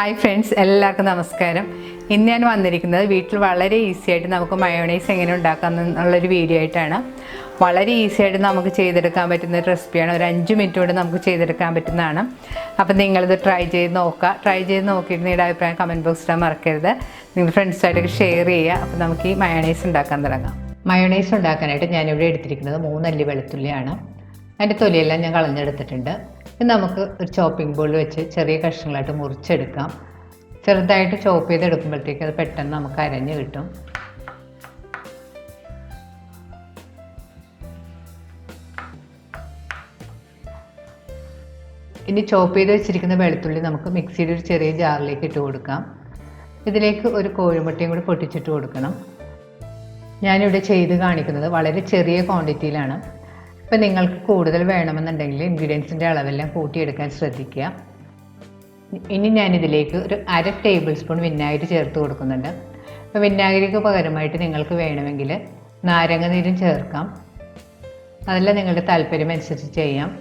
Hi friends, എല്ലാവർക്കും നമസ്കാരം. ഇന്ന് ഞാൻ വന്നിരിക്കുന്നത് വീട്ടിൽ വളരെ ഈസി ആയിട്ട് നമുക്ക് മയോണൈസ് എങ്ങനെ ഉണ്ടാക്കാം എന്നുള്ളൊരു വീഡിയോ ആയിട്ടാണ്. വളരെ ഈസി ആയിട്ട് നമുക്ക് ചെയ്തെടുക്കാൻ പറ്റുന്ന ഒരു റെസിപ്പിയാണ്. ഒരു 5 മിനിറ്റ് കൊണ്ട് നമുക്ക് ചെയ്തെടുക്കാൻ പറ്റുന്നതാണ്. അപ്പം നിങ്ങളിത് ട്രൈ ചെയ്ത് നോക്കിയിട്ട് നിങ്ങളുടെ അഭിപ്രായം കമൻറ്റ് ബോക്സിൽ ഇടാൻ മറക്കരുത്. നിങ്ങൾ ഫ്രണ്ട്സായിട്ടൊക്കെ ഷെയർ ചെയ്യുക. അപ്പം നമുക്ക് ഈ മയോണൈസ് ഉണ്ടാക്കാൻ തുടങ്ങാം. മയോണൈസ് ഉണ്ടാക്കാനായിട്ട് ഞാനിവിടെ എടുത്തിരിക്കുന്നത് 3 അല്ലി വെളുത്തുള്ളിയാണ്. അതിൻ്റെ തൊലിയെല്ലാം ഞാൻ കളഞ്ഞെടുത്തിട്ടുണ്ട്. ഇത് നമുക്ക് ഒരു ചോപ്പിംഗ് ബോളിൽ വെച്ച് ചെറിയ കഷ്ണങ്ങളായിട്ട് മുറിച്ചെടുക്കാം. ചെറുതായിട്ട് ചോപ്പ് ചെയ്തെടുക്കുമ്പോഴത്തേക്ക് അത് പെട്ടെന്ന് നമുക്ക് അരഞ്ഞ് കിട്ടും. ഇനി ചോപ്പ് ചെയ്ത് വെച്ചിരിക്കുന്ന വെളുത്തുള്ളി നമുക്ക് മിക്സിയുടെ ഒരു ചെറിയ ജാറിലേക്ക് ഇട്ട് കൊടുക്കാം. ഇതിലേക്ക് ഒരു കോഴിമുട്ടയും കൂടി പൊട്ടിച്ചിട്ട് കൊടുക്കണം. ഞാനിവിടെ ചെയ്ത് കാണിക്കുന്നത് വളരെ ചെറിയ ക്വാണ്ടിറ്റിയിലാണ്. ഇപ്പം നിങ്ങൾക്ക് കൂടുതൽ വേണമെന്നുണ്ടെങ്കിൽ ഇൻഗ്രീഡിയൻസിൻ്റെ അളവെല്ലാം കൂട്ടിയെടുക്കാൻ ശ്രദ്ധിക്കുക. ഇനി ഞാനിതിലേക്ക് ഒരു 1/2 ടേബിൾ സ്പൂൺ വിനാഗിരി ചേർത്ത് കൊടുക്കുന്നുണ്ട്. അപ്പോൾ വിനാഗിരിക്ക് പകരമായിട്ട് നിങ്ങൾക്ക് വേണമെങ്കിൽ നാരങ്ങ നീരും ചേർക്കാം. അതെല്ലാം നിങ്ങളുടെ താല്പര്യം അനുസരിച്ച് ചെയ്യാം.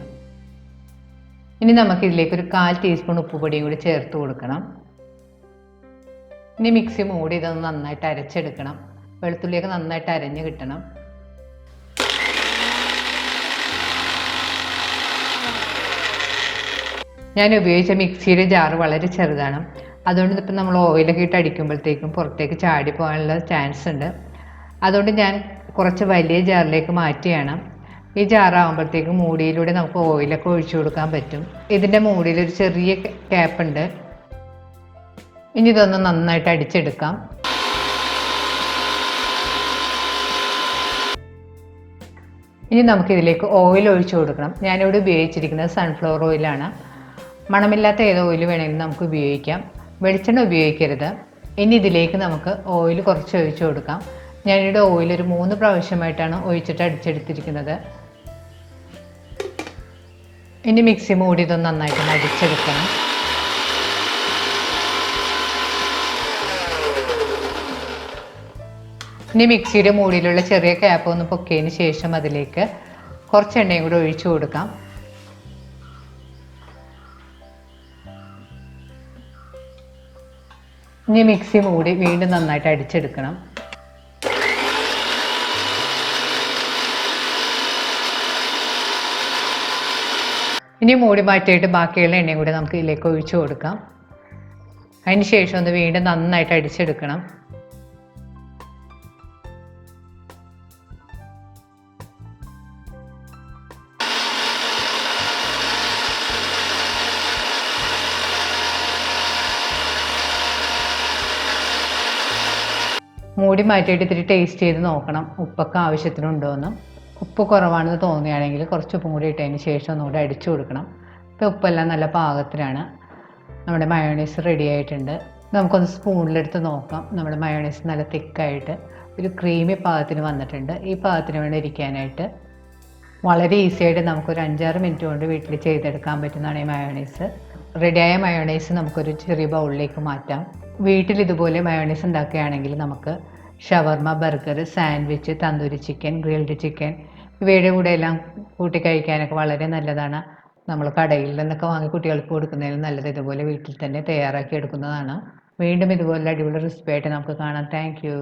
ഇനി നമുക്കിതിലേക്ക് ഒരു 1/4 ടീസ്പൂൺ ഉപ്പുപൊടിയും കൂടി ചേർത്ത് കൊടുക്കണം. ഇനി മിക്സി മൂടി ഇതൊന്ന് നന്നായിട്ട് അരച്ചെടുക്കണം. വെളുത്തുള്ളിയൊക്കെ നന്നായിട്ട് അരഞ്ഞ് കിട്ടണം. ഞാൻ ഉപയോഗിച്ച മിക്സിയുടെ ജാറ് വളരെ ചെറുതാണ്. അതുകൊണ്ട് ഇപ്പം നമ്മൾ ഓയിലൊക്കെ ഇട്ട് അടിക്കുമ്പോഴത്തേക്കും പുറത്തേക്ക് ചാടി പോകാനുള്ള ചാൻസ് ഉണ്ട്. അതുകൊണ്ട് ഞാൻ കുറച്ച് വലിയ ജാറിലേക്ക് മാറ്റിയാണ്. ഈ ജാറാകുമ്പോഴത്തേക്കും മൂടിയിലൂടെ നമുക്ക് ഓയിലൊക്കെ ഒഴിച്ചു കൊടുക്കാൻ പറ്റും. ഇതിൻ്റെ മൂടിയിലൊരു ചെറിയ ക്യാപ്പ് ഉണ്ട്. ഇനി ഇതൊന്ന് നന്നായിട്ട് അടിച്ചെടുക്കാം. ഇനി നമുക്കിതിലേക്ക് ഓയിൽ ഒഴിച്ചു കൊടുക്കണം. ഞാനിവിടെ ഉപയോഗിച്ചിരിക്കുന്നത് സൺഫ്ലവർ ഓയിലാണ്. മണമില്ലാത്ത ഏത് ഓയിൽ വേണമെങ്കിലും നമുക്ക് ഉപയോഗിക്കാം. വെളിച്ചെണ്ണ ഉപയോഗിക്കരുത്. ഇനി ഇതിലേക്ക് നമുക്ക് ഓയിൽ കുറച്ച് ഒഴിച്ചു കൊടുക്കാം. ഞാനിവിടെ ഓയിൽ ഒരു 3 പ്രാവശ്യമായിട്ടാണ് ഒഴിച്ചിട്ട് അടിച്ചെടുത്തിരിക്കുന്നത്. ഇനി മിക്സി മൂടി ഇതൊന്ന് നന്നായിട്ട് അടിച്ചെടുക്കണം. ഇനി മിക്സിയുടെ മൂടിയിലുള്ള ചെറിയ ക്യാപ്പ് ഒന്ന് പൊക്കിയതിന് ശേഷം അതിലേക്ക് കുറച്ച് എണ്ണയും കൂടി ഒഴിച്ചു കൊടുക്കാം. ഇനി മിക്സി മൂടി വീണ്ടും നന്നായിട്ട് അടിച്ചെടുക്കണം. ഇനി മൂടി മാറ്റിയിട്ട് ബാക്കിയുള്ള എണ്ണയും കൂടി നമുക്ക് ഇതിലേക്ക് ഒഴിച്ചു കൊടുക്കാം. അതിന് ശേഷം ഒന്ന് വീണ്ടും നന്നായിട്ട് അടിച്ചെടുക്കണം. മൂടി മാറ്റിയിട്ട് ഇത്തിരി ടേസ്റ്റ് ചെയ്ത് നോക്കണം, ഉപ്പൊക്കെ ആവശ്യത്തിനുണ്ടോ എന്ന്. ഉപ്പ് കുറവാണെന്ന് തോന്നുകയാണെങ്കിൽ കുറച്ച് ഉപ്പും കൂടി ഇട്ടതിന് ശേഷം ഒന്നുകൂടി അടിച്ചു കൊടുക്കണം. ഇപ്പോൾ ഉപ്പെല്ലാം നല്ല പാകത്തിലാണ്. നമ്മുടെ മയോണൈസ് റെഡി ആയിട്ടുണ്ട്. നമുക്കൊന്ന് സ്പൂണിലെടുത്ത് നോക്കാം. നമ്മുടെ മയോണൈസ് നല്ല തിക്കായിട്ട് ഒരു ക്രീമി പാകത്തിന് വന്നിട്ടുണ്ട്. ഈ പാകത്തിന് വേണ്ടി ഇരിക്കാനായിട്ട് വളരെ ഈസി ആയിട്ട് നമുക്കൊരു 5-6 മിനിറ്റ് കൊണ്ട് വീട്ടിൽ ചെയ്തെടുക്കാൻ പറ്റുന്നതാണ് ഈ മയോണൈസ്. റെഡിയായ മയോണൈസ് നമുക്കൊരു ചെറിയ ബൗളിലേക്ക് മാറ്റാം. വീട്ടിൽ ഇതുപോലെ മയോണൈസ് ഉണ്ടാക്കുകയാണെങ്കിൽ നമുക്ക് shawarma, burger, sandwich, tandoori chicken, grilled chicken ഇവയുടെ കൂടെ എല്ലാം കൂട്ടി കഴിക്കാനൊക്കെ വളരെ നല്ലതാണ്. നമ്മൾ കടയിൽ നിന്നൊക്കെ വാങ്ങി കുട്ടികൾക്ക് കൊടുക്കുന്നതിലും നല്ലത് ഇതുപോലെ വീട്ടിൽ തന്നെ തയ്യാറാക്കി എടുക്കുന്നതാണ്. വീണ്ടും ഇതുപോലെ അടിപൊളി റെസിപ്പി ആയിട്ട് നമുക്ക് കാണാം. Thank you.